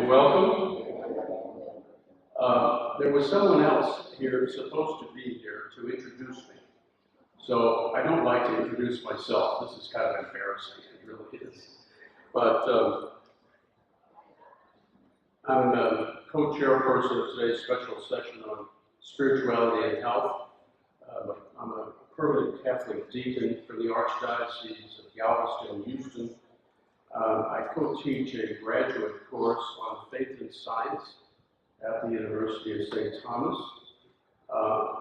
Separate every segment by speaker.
Speaker 1: welcome. There was someone else here supposed to be here to introduce me. So I don't like to introduce myself. This is kind of embarrassing, it really is. But I'm a co-chairperson of today's special session on spirituality and health. I'm a permanent Catholic deacon for the Archdiocese of Galveston, Houston. I co-teach a graduate course on faith and science at the University of St. Thomas.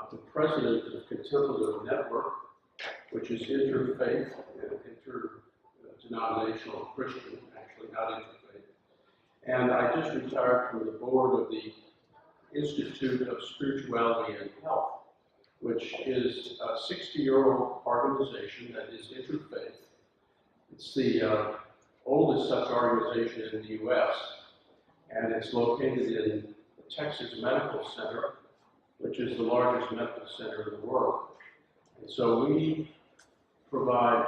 Speaker 1: The president of Contemplative Network, which is interfaith and interdenominational Christian, actually not interfaith. And I just retired from the board of the Institute of Spirituality and Health, which is a 60-year-old organization that is interfaith. It's the oldest such organization in the U.S., and it's located in the Texas Medical Center, which is the largest medical center in the world. And so we provide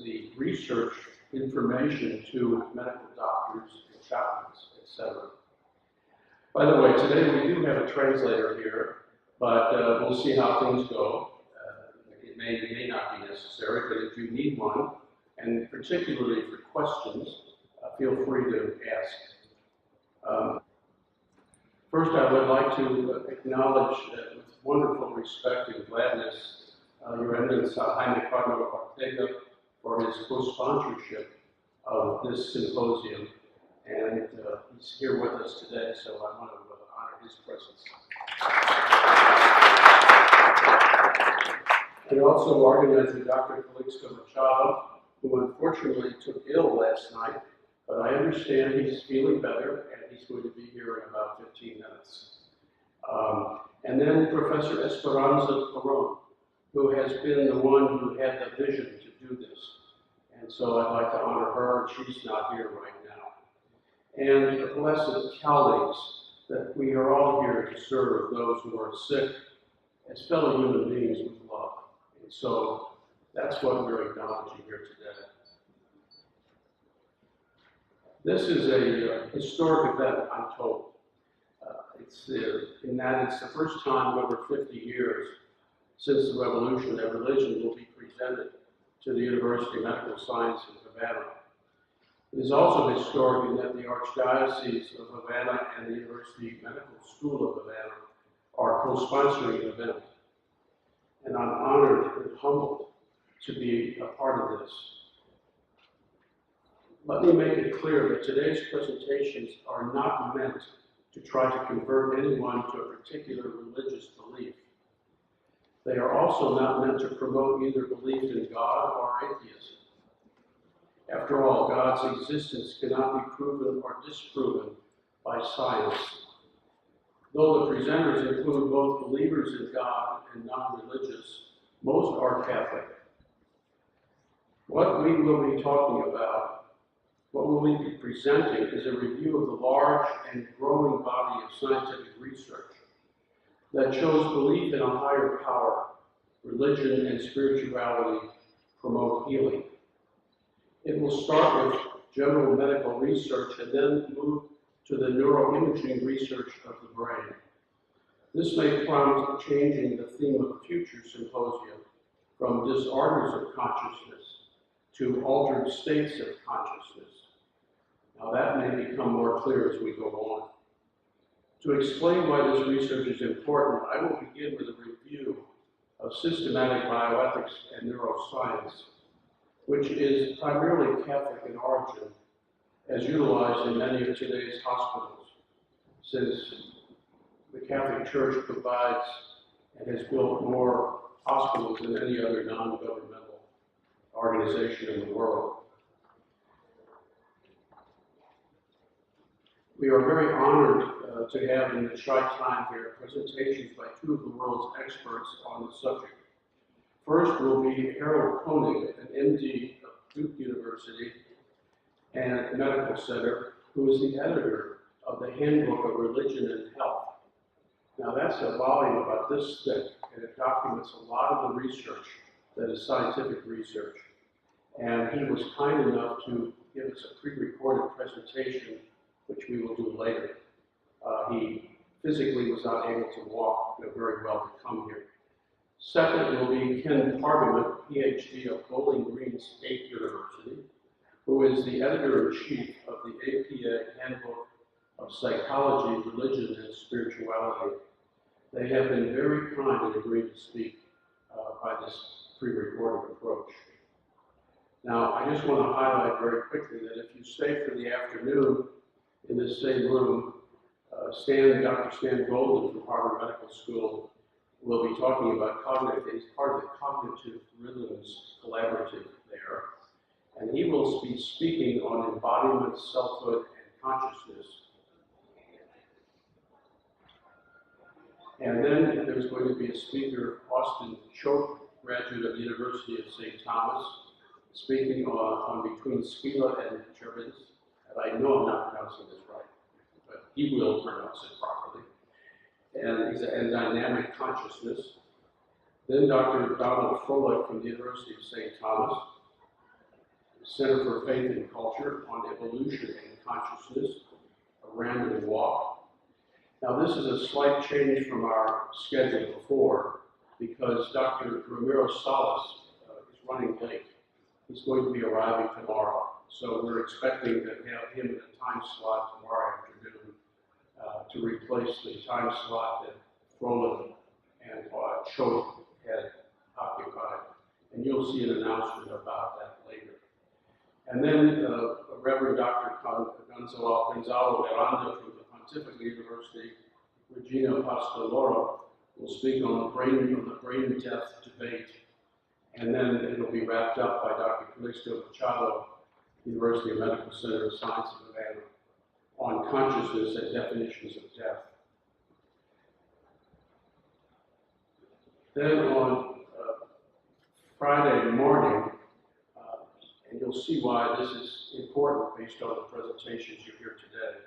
Speaker 1: the research information to medical doctors, chaplains, etc. By the way, today we do have a translator here, but we'll see how things go. It may not be necessary, but if you need one, and particularly for questions, feel free to ask. First, I would like to acknowledge with wonderful respect and gladness Your Eminence Jaime Cardinal Ortega for his co-sponsorship of this symposium, and he's here with us today, so I want to honor his presence. And also organizer Dr. Calixto Machado, who unfortunately took ill last night, but I understand he's feeling better and he's going to be here in about 15 minutes. And then Professor Esperanza Peron, who has been the one who had the vision to do this. And so I'd like to honor her, and she's not here right now. And the blessed colleagues, that we are all here to serve those who are sick as fellow human beings with love. And so that's what we're acknowledging here today. This is a historic event, I'm told. In that it's the first time in over 50 years since the revolution that religion will be presented to the University of Medical Science in Havana. It is also historic in that the Archdiocese of Havana and the University Medical School of Havana are co-sponsoring the event. And I'm honored and humbled to be a part of this. Let me make it clear that today's presentations are not meant to try to convert anyone to a particular religious belief. They are also not meant to promote either belief in God or atheism. After all, God's existence cannot be proven or disproven by science. Though the presenters include both believers in God and non-religious, most are Catholic. What we will be talking about, what we will be presenting, is a review of the large and growing body of scientific research that shows belief in a higher power, religion and spirituality promote healing. It will start with general medical research and then move to the neuroimaging research of the brain. This may prompt changing the theme of future symposia from disorders of consciousness to altered states of consciousness. Now that may become more clear as we go on. To explain why this research is important, I will begin with a review of systematic bioethics and neuroscience, which is primarily Catholic in origin, as utilized in many of today's hospitals, since the Catholic Church provides and has built more hospitals than any other non-governmental organization in the world. We are very honored to have in the short time here presentations by two of the world's experts on the subject. First will be Harold Koenig, an MD of Duke University and Medical Center, who is the editor of the Handbook of Religion and Health. Now that's a volume about this thick, and it documents a lot of the research that is scientific research. And he was kind enough to give us a pre-recorded presentation which we will do later. He physically was not able to walk very well to come here. Second will be Ken Parliament, PhD of Bowling Green State University, who is the editor-in-chief of the APA Handbook of Psychology, Religion, and Spirituality. They have been very kind and agreed to speak by this pre-recorded approach. Now, I just want to highlight very quickly that if you stay for the afternoon in this same room, Dr. Stan Golden from Harvard Medical School will be talking about cognitive, he's part of the Cognitive Rhythms Collaborative there, and he will be speaking on embodiment, selfhood, and consciousness. And then there's going to be a speaker, Austin Choate, graduate of the University of St. Thomas, speaking on between Skila and Germans, and I know I'm not pronouncing this right, but he will pronounce it properly, and dynamic consciousness. Then Dr. Donald Froelich from the University of St. Thomas, Center for Faith and Culture on Evolution and Consciousness, a random walk. Now this is a slight change from our schedule before, because Dr. Ramiro Salas is running late. He's going to be arriving tomorrow. So we're expecting to have him in a time slot tomorrow afternoon to replace the time slot that Froelich and Choate had occupied. And you'll see an announcement about that later. And then Reverend Dr. Gonzalo Miranda from the Pontifical University, Regina Pasteloro, will speak on the brain-death debate. And then it'll be wrapped up by Dr. Calixto Machado, University of Medical Center of Science of Havana, on consciousness and definitions of death. Then on Friday morning, and you'll see why this is important based on the presentations you hear today.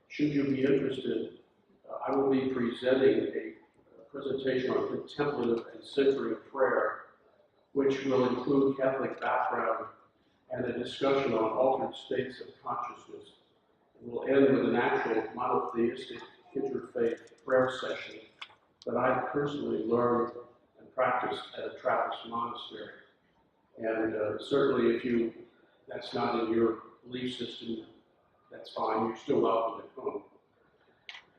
Speaker 1: Should you be interested, I will be presenting a presentation on contemplative and centering prayer, which will include Catholic background and a discussion on altered states of consciousness. And we'll end with an actual monotheistic interfaith prayer session that I personally learned and practiced at a Trappist monastery. And certainly if that's not in your belief system, that's fine, you're still welcome to come.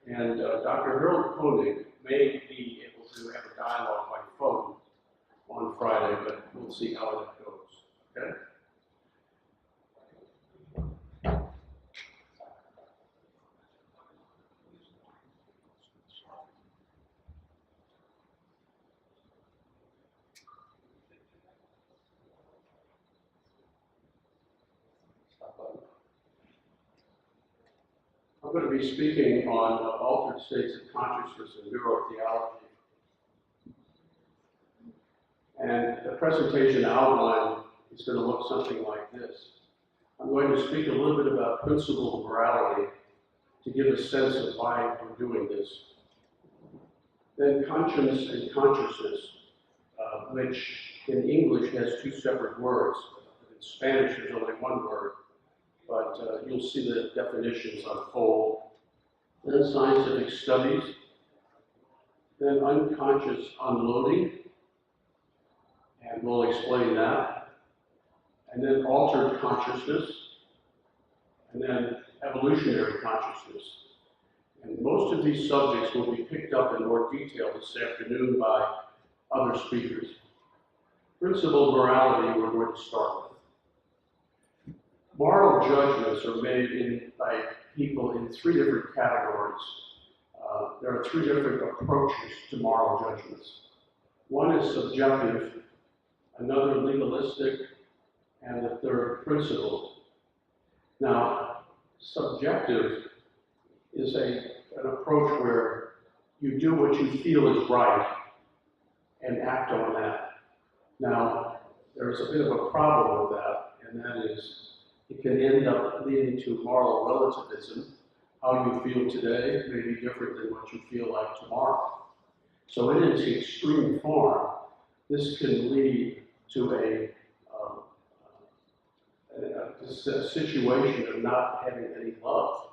Speaker 1: And Dr. Harold Koenig may be able to have a dialogue by phone on Friday, but we'll see how that goes, okay? I'm going to be speaking on altered states of consciousness and neurotheology. And the presentation outline is going to look something like this. I'm going to speak a little bit about principle morality to give a sense of why I'm doing this. Then conscience and consciousness, which in English has two separate words. In Spanish, there's only one word, but you'll see the definitions unfold. Then scientific studies, then unconscious unloading, and we'll explain that. And then altered consciousness, and then evolutionary consciousness. And most of these subjects will be picked up in more detail this afternoon by other speakers. Principled morality we're going to start with. Moral judgments are made by people in three different categories. There are three different approaches to moral judgments. One is subjective, another legalistic, and the third principled. Now, subjective is an approach where you do what you feel is right and act on that. Now, there's a bit of a problem with that, and that is it can end up leading to moral relativism. How you feel today may be different than what you feel like tomorrow. So in its extreme form, this can lead to a situation of not having any love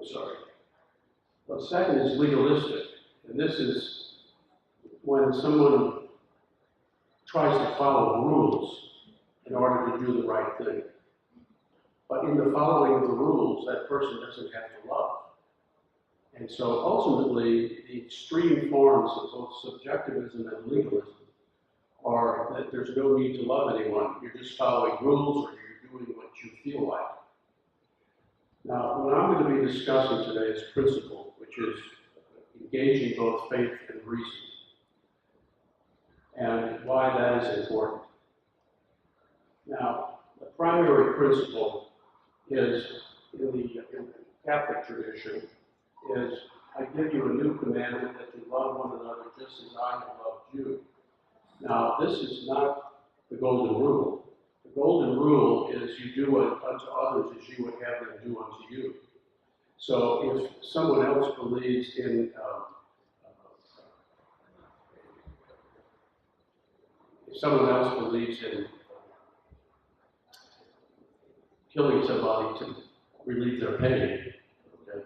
Speaker 1: I'm sorry. The second is legalistic, and this is when someone tries to follow rules in order to do the right thing. But in the following of the rules, that person doesn't have to love. And so ultimately, the extreme forms of both subjectivism and legalism are that there's no need to love anyone. You're just following rules or you're doing what you feel like. Now, what I'm going to be discussing today is principle, which is engaging both faith and reason, and why that is important. Now, the primary principle is, in the Catholic tradition, is I give you a new commandment that you love one another just as I have loved you. Now, this is not the golden rule. The golden rule is you do unto others as you would have them do unto you. So if someone else believes in killing somebody to relieve their pain, okay,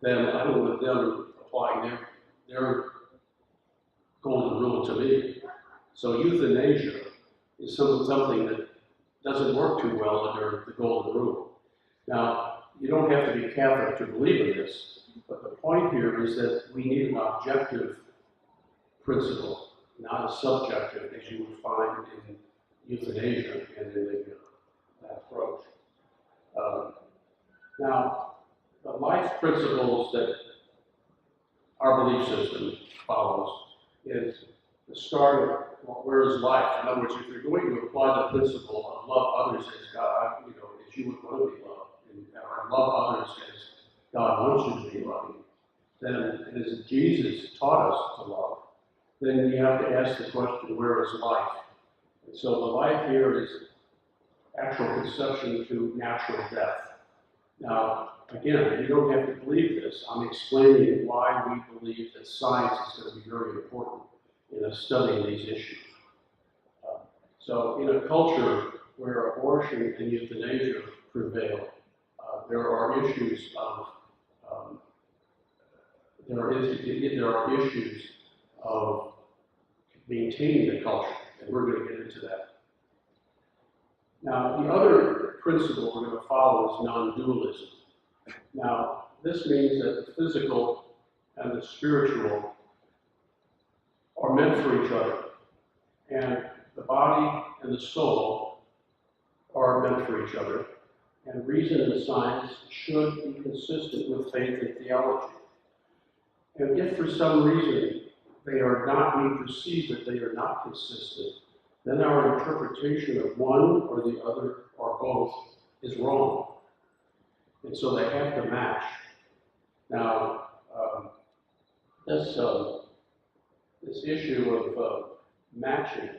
Speaker 1: then I don't want them applying their golden rule to me. So euthanasia is something that doesn't work too well under the golden rule. Now, you don't have to be Catholic to believe in this, but the point here is that we need an objective principle, not a subjective, as you would find in euthanasia and in that approach. Now, the life principles that our belief system follows is the start of, well, where is life? In other words, if you're going to apply the principle of love others as God, as you would want to be loved, or love others as God wants you to be loving, then as Jesus taught us to love, then you have to ask the question, where is life? And so the life here is actual conception to natural death. Now, again, you don't have to believe this. I'm explaining why we believe that science is going to be very important in studying these issues. So in a culture where abortion and euthanasia prevail, there are issues of maintaining the culture, and we're going to get into that. Now, the other principle we're going to follow is non-dualism. Now, this means that the physical and the spiritual are meant for each other, and the body and the soul are meant for each other, and reason and science should be consistent with faith and theology. And if for some reason we perceive that they are not consistent, then our interpretation of one or the other or both is wrong. And so they have to match. Now, this issue of matching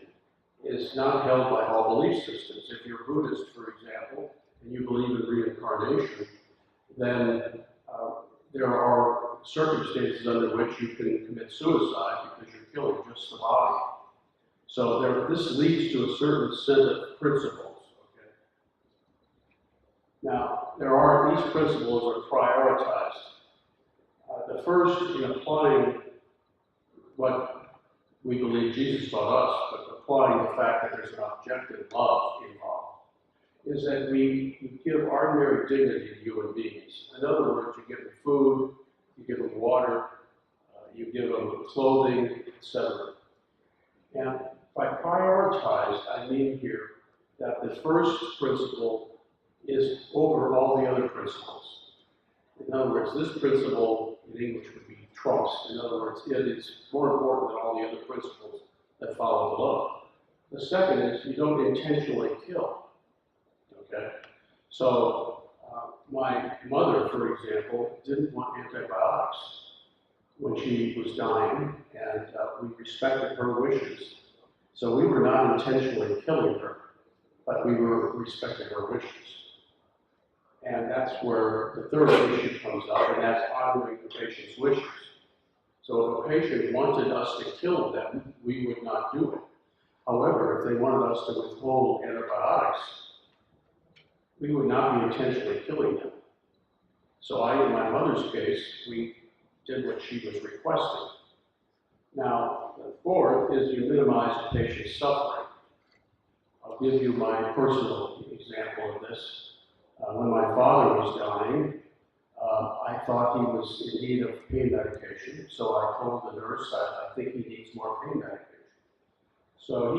Speaker 1: is not held by all belief systems. If you're Buddhist, for example, and you believe in reincarnation, then there are circumstances under which you can commit suicide because you're killing just the body. So this leads to a certain set of principles. Okay? Now, these principles are prioritized. The first, in applying what we believe Jesus taught us, but applying the fact that there's an objective love involved, is that we give ordinary dignity to human beings. In other words, you give them food, you give them water, you give them clothing, etc. And by prioritized, I mean here that the first principle is over all the other principles. In other words, this principle in English would be trumps. In other words, it is more important than all the other principles that follow below. The second is you don't intentionally kill. Okay? So my mother, for example, didn't want antibiotics when she was dying, and we respected her wishes. So we were not intentionally killing her, but we were respecting her wishes. And that's where the third issue comes up, and that's honoring the patient's wishes. So if a patient wanted us to kill them, we would not do it. However, if they wanted us to withhold antibiotics, we would not be intentionally killing them. So in my mother's case, we did what she was requesting. Now, the fourth is you minimize the patient's suffering. I'll give you my personal example of this. When my father was dying, I thought he was in need of pain medication, so I told the nurse, I think he needs more pain medication. So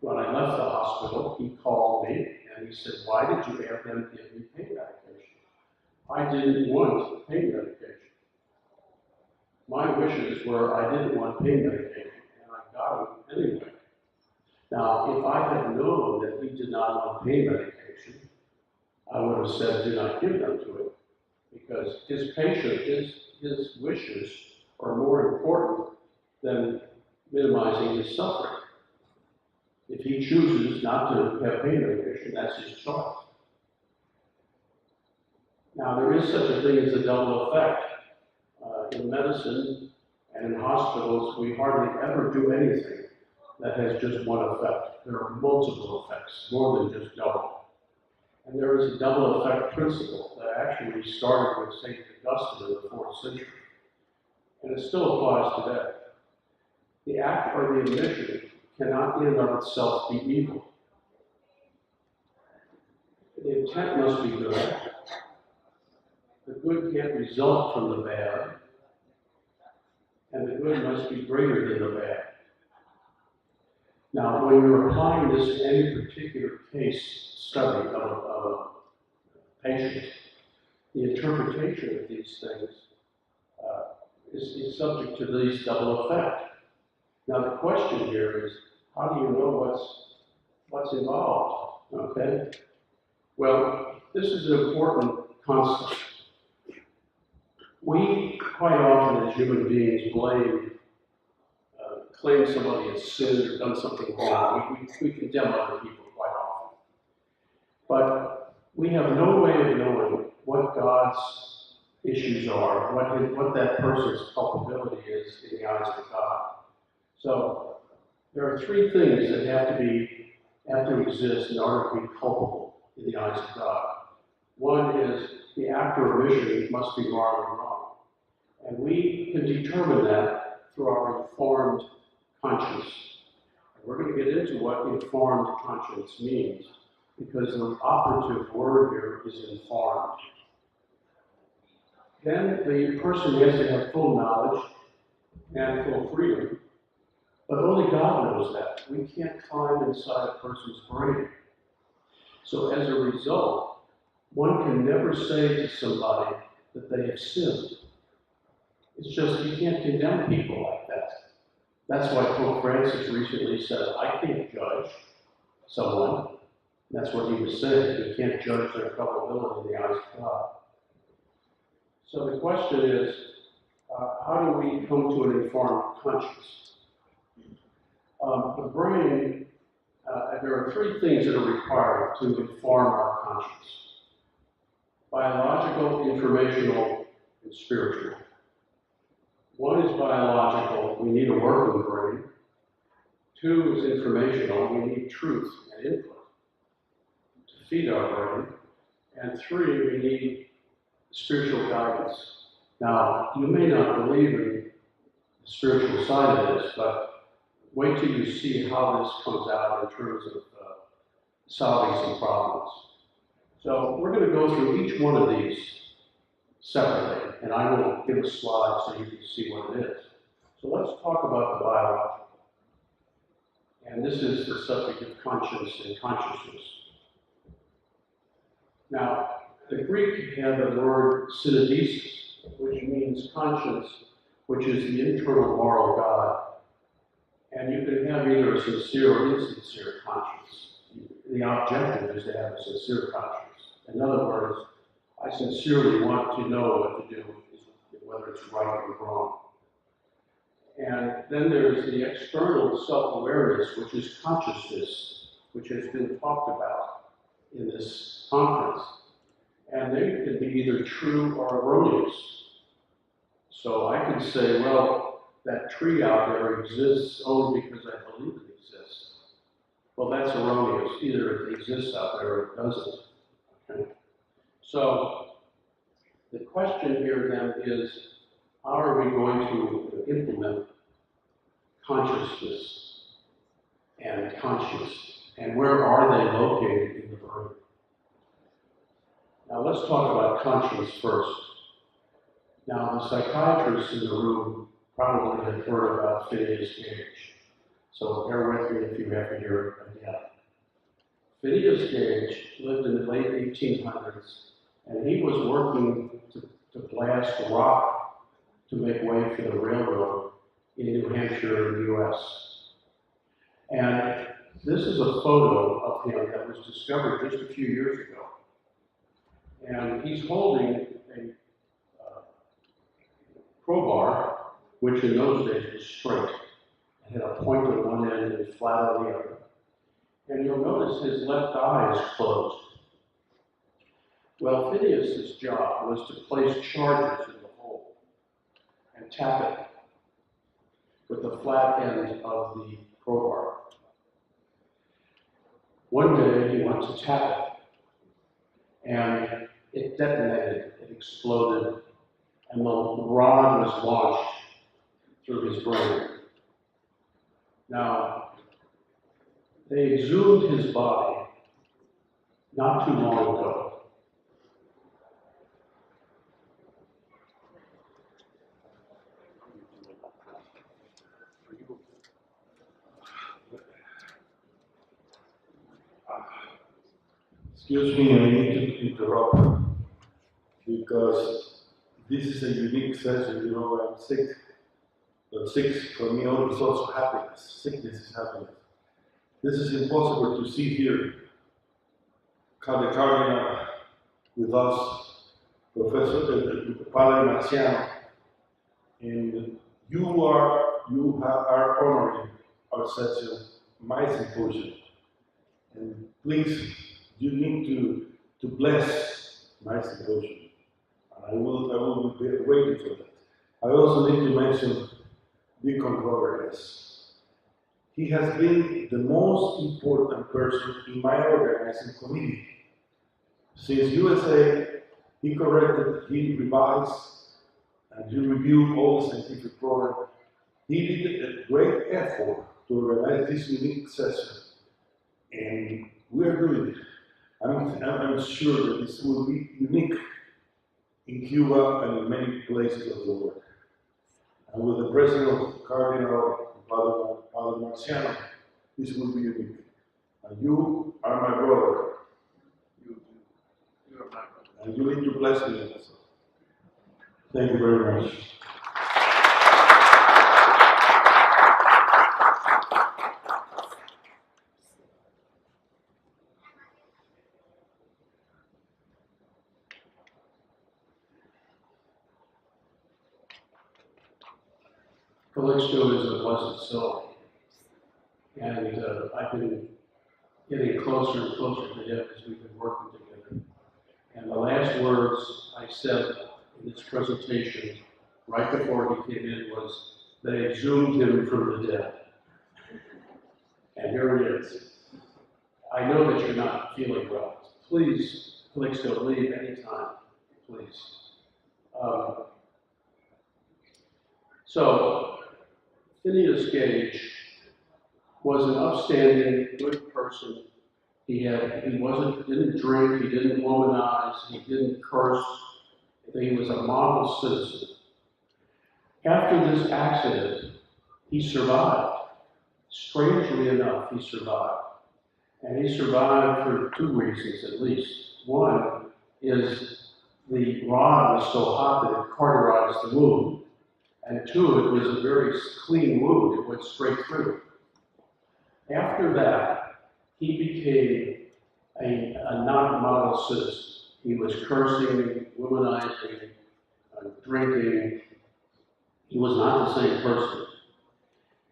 Speaker 1: when I left the hospital, he called me and he said, "Why did you have them give me pain medication?" I didn't want pain medication. My wishes were I didn't want pain medication, and I got them anyway. Now, if I had known that he did not want pain medication, I would have said, "Do not give them to him," because his patient, his wishes are more important than minimizing his suffering. If he chooses not to have pain medication, that's his choice. Now, there is such a thing as a double effect. In medicine and in hospitals, we hardly ever do anything that has just one effect. There are multiple effects, more than just double. And there is a double effect principle that actually started with St. Augustine in the 4th century. And it still applies today. The act or the omission cannot in and of itself be evil. The intent must be good. The good can't result from the bad. And the good must be greater than the bad. Now, when you're applying this in any particular case study of a patient, the interpretation of these things is subject to these double effect. Now, the question here is, how do you know what's involved? Okay? Well, this is an important concept. We quite often, as human beings, claim somebody has sinned or done something wrong. We condemn other people quite often. But we have no way of knowing what God's issues are, what that person's culpability is in the eyes of God. So there are three things that have to exist in order to be culpable in the eyes of God. One is the act or omission must be morally wrong. And we can determine that through our informed conscience. And we're going to get into what informed conscience means, because the operative word here is informed. Then the person has to have full knowledge and full freedom, but only God knows that. We can't climb inside a person's brain. So as a result, one can never say to somebody that they have sinned. It's just, you can't condemn people like that. That's why Pope Francis recently said, I can't judge someone. That's what he was saying. You can't judge their culpability in the eyes of God. So the question is, how do we come to an informed conscience? The brain, there are three things that are required to inform our conscience: biological, informational, and spiritual. One is biological, we need a working brain. Two is informational, we need truth and input to feed our brain. And three, we need spiritual guidance. Now, you may not believe in the spiritual side of this, but wait till you see how this comes out in terms of solving some problems. So we're going to go through each one of these separately, and I will give a slide so you can see what it is. So let's talk about the biological. And this is the subject of conscience and consciousness. Now, the Greek had the word synodesis, which means conscience, which is the internal moral God. And you can have either a sincere or insincere conscience. The objective is to have a sincere conscience. In other words, I sincerely want to know what to do, whether it's right or wrong. And then there's the external self-awareness, which is consciousness, which has been talked about in this conference. And they can be either true or erroneous. So I can say, well, that tree out there exists only because I believe it exists. Well, that's erroneous. Either it exists out there or it doesn't. Okay? So The question here then is, how are we going to implement consciousness and conscience, and where are they located in the brain? Now let's talk about conscience first. Now the psychiatrists in the room probably have heard about Phineas Gage, so bear with me if you have to hear it again. Phineas Gage lived in the late 1800s, and he was working to blast rock to make way for the railroad in New Hampshire in the US. And this is a photo of him that was discovered just a few years ago. And he's holding a crowbar, which in those days was straight. It had a point on one end and flat on the other. And you'll notice his left eye is closed. Well, Phineas's job was to place charges in the hole and tap it with the flat end of the crowbar. One day he went to tap it, and it detonated, it exploded, and the rod was launched through his brain. Now, they exhumed his body not too long ago.
Speaker 2: Excuse me, I need to interrupt because this is a unique session. You know, I'm sick, but sick for me is also happiness. Sickness is happiness. This is impossible to see here. The Cardinal with us, Padre Marciano, and you are honoring our session, my symposium, and please. You need to bless my symposium. I will be waiting for that. I also need to mention Deacon Rodriguez. He has been the most important person in my organizing committee. Since USA, he corrected, he revised, and he reviewed all the scientific program. He did a great effort to organize this unique session, and we are doing it. I'm sure that this will be unique in Cuba and in many places of the world. And with the President Cardinal Padre Marciano, this will be unique. And you are my brother. You are my brother. And you need to bless me also. Thank you very much.
Speaker 1: Calixto is a blessed soul, and I've been getting closer and closer to him as we've been working together. And the last words I said in this presentation, right before he came in, was, they exhumed him from the dead. And here he is. I know that you're not feeling well. Please, Calixto, leave anytime, please. So, Phineas Gage was an upstanding, good person. He didn't drink, he didn't womanize, he didn't curse. He was a model citizen. After this accident, he survived. Strangely enough, he survived. And he survived for two reasons at least. One is the rod was so hot that it cauterized the wound. And two, it was a very clean wound, it went straight through. After that, he became a non-model citizen. He was cursing, womanizing, drinking. He was not the same person.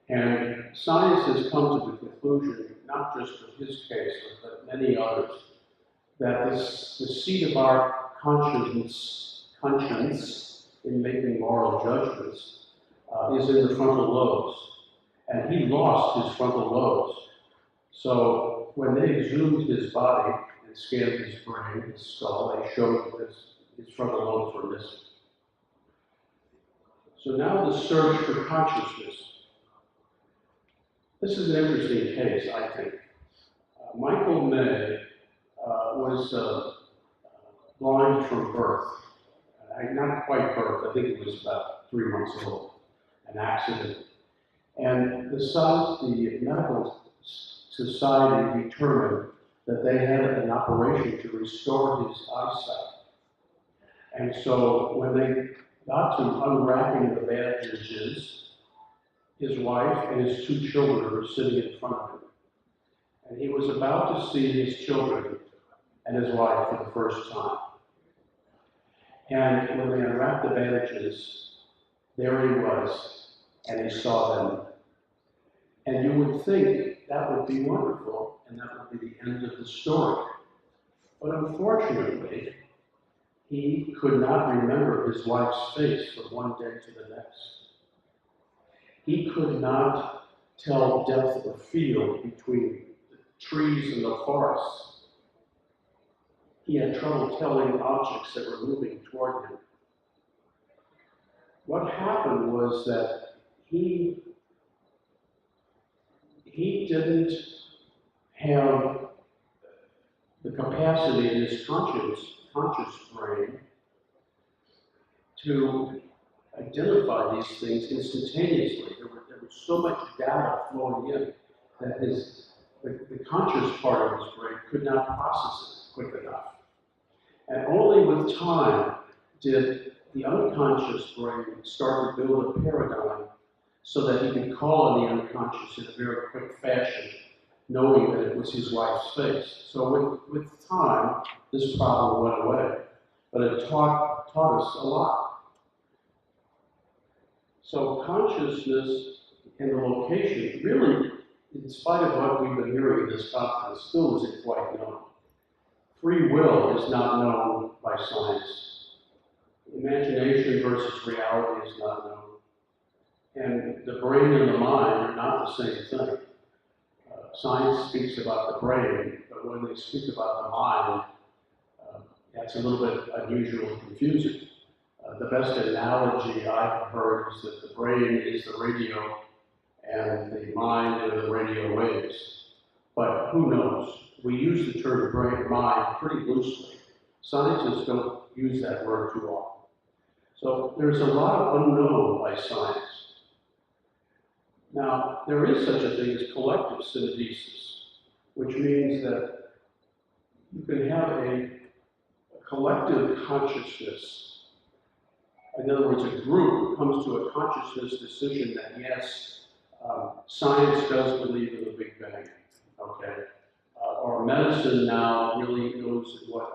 Speaker 1: And science has come to the conclusion, not just in his case, but many others, that the seat of our conscience in making moral judgments is in the frontal lobes. And he lost his frontal lobes. So when they exhumed his body and scanned his brain, his skull, they showed his frontal lobes were missing. So now the search for consciousness. This is an interesting case, I think. Michael May was blind from birth. Not quite birth, I think he was about 3 months old, an accident. And the medical society determined that they had an operation to restore his eyesight. And so when they got to unwrapping the bandages, his wife and his 2 children were sitting in front of him. And he was about to see his children and his wife for the first time. And when they unwrapped the bandages, there he was, and he saw them. And you would think that would be wonderful, and that would be the end of the story. But unfortunately, he could not remember his wife's face from one day to the next. He could not tell depth of field between the trees and the forests. He had trouble telling objects that were moving toward him. What happened was that he didn't have the capacity in his conscious brain to identify these things instantaneously. There was so much data flowing in that the conscious part of his brain could not process it quick enough. And only with time did the unconscious brain start to build a paradigm so that he could call on the unconscious in a very quick fashion, knowing that it was his wife's face. So with time, this problem went away, but it taught us a lot. So consciousness and the location, really, in spite of what we've been hearing in this conference, still isn't quite known. Free will is not known by science. Imagination versus reality is not known. And the brain and the mind are not the same thing. Science speaks about the brain, but when they speak about the mind, that's a little bit unusual and confusing. The best analogy I've heard is that the brain is the radio and the mind are the radio waves. But who knows? We use the term brain mind pretty loosely. Scientists don't use that word too often. So there's a lot of unknown by science. Now, there is such a thing as collective syndesis, which means that you can have a collective consciousness. In other words, a group comes to a consciousness decision that, yes, science does believe in the Big Bang, okay? Or medicine now really knows what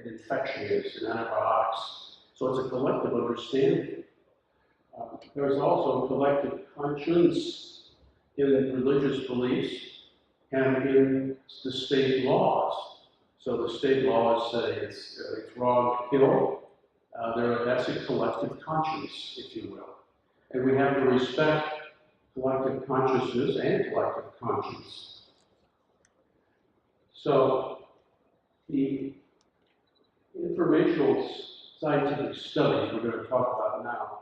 Speaker 1: an infection is, and antibiotics. So it's a collective understanding. There's also a collective conscience in religious beliefs and in the state laws. So the state laws say it's wrong to kill. That's a collective conscience, if you will. And we have to respect collective consciousness and collective conscience. So the informational scientific studies we're going to talk about now.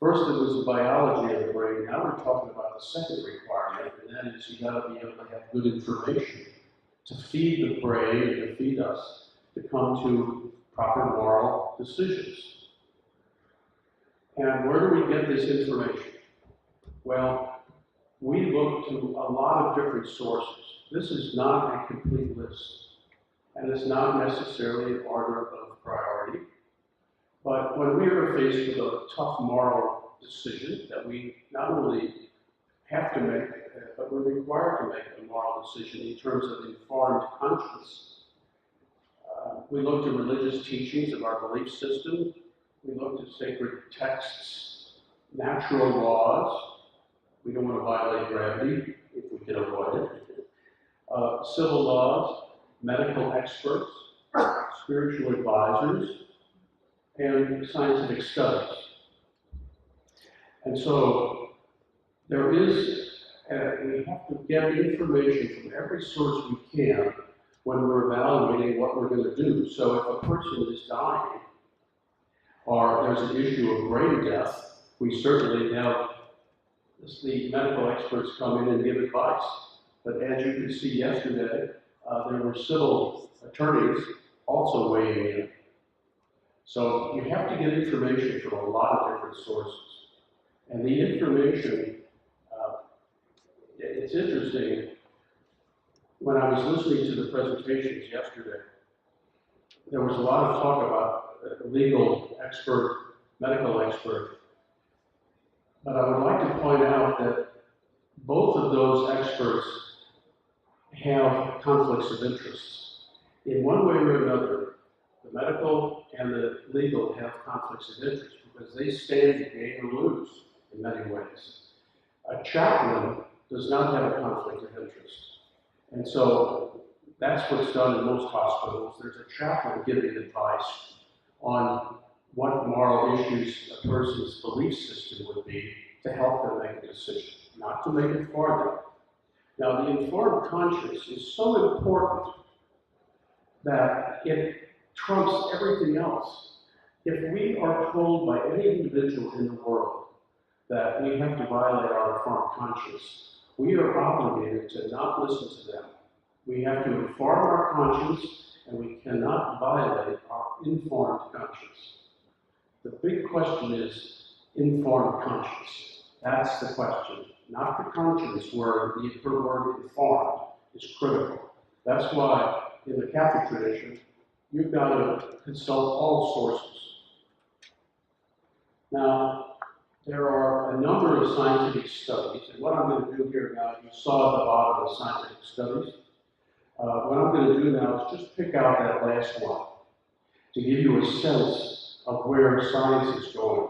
Speaker 1: First, it was the biology of the brain. Now we're talking about the second requirement, and that is you got to be able to have good information to feed the brain and to feed us to come to proper moral decisions. And where do we get this information? Well, we look to a lot of different sources. This is not a complete list, and it's not necessarily an order of priority. But when we are faced with a tough moral decision that we not only have to make, but we're required to make a moral decision in terms of informed conscience, we look to religious teachings of our belief system. We look to sacred texts, natural laws. We don't want to violate gravity if we can avoid it. Civil laws, medical experts, spiritual advisors, and scientific studies. And so there is, we have to get information from every source we can when we're evaluating what we're going to do. So if a person is dying, or there's an issue of brain death, we certainly have the medical experts come in and give advice. But as you could see yesterday, there were civil attorneys also weighing in. So you have to get information from a lot of different sources. And the information, it's interesting, when I was listening to the presentations yesterday, there was a lot of talk about a legal expert, medical expert. But I would like to point out that both of those experts have conflicts of interest. In one way or another, the medical and the legal have conflicts of interest because they stand to gain or lose in many ways. A chaplain does not have a conflict of interest. And so that's what's done in most hospitals. There's a chaplain giving advice on what moral issues a person's belief system would be to help them make a decision, not to make it for them. Now, the informed conscience is so important that it trumps everything else. If we are told by any individual in the world that we have to violate our informed conscience, we are obligated to not listen to them. We have to inform our conscience, and we cannot violate our informed conscience. The big question is informed conscience. That's the question, not the conscience where the word informed is critical. That's why in the Catholic tradition, you've got to consult all sources. Now, there are a number of scientific studies, and what I'm going to do here now, you saw at the bottom of the scientific studies. What I'm going to do now is just pick out that last one to give you a sense of where science is going.